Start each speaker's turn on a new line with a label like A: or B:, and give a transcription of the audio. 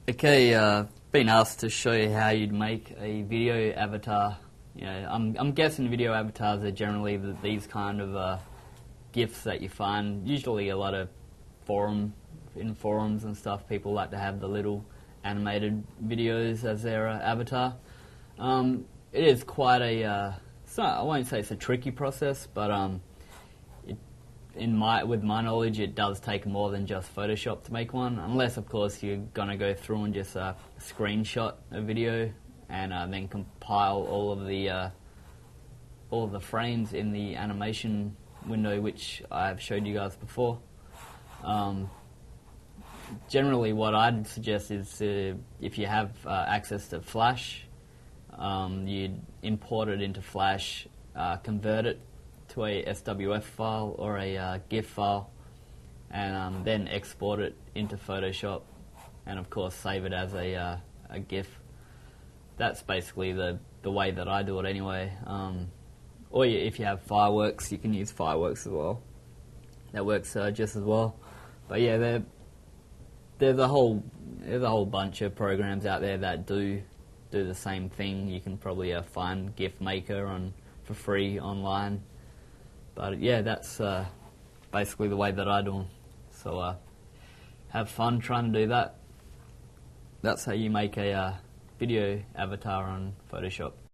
A: Okay, been asked to show you how you'd make a video avatar. I'm guessing video avatars are generally these kind of GIFs that you find. Usually a lot of in forums and stuff, people like to have the little animated videos as their avatar. It is quite a, I won't say it's a tricky process, but with my knowledge, it does take more than just Photoshop to make one, unless of course you're gonna go through and just screenshot a video and then compile all of the frames in the animation window, which I've showed you guys before. Generally, what I'd suggest is if you have access to Flash, you'd import it into Flash, convert it to a SWF file or a GIF file, and then export it into Photoshop, and of course save it as a GIF. That's basically the way that I do it anyway. Or if you have Fireworks, you can use Fireworks as well. That works just as well. But yeah, there's a whole bunch of programs out there that do the same thing. You can probably find GIF Maker for free online. But yeah, that's basically the way that I do them. So have fun trying to do that. That's how you make a video avatar on Photoshop.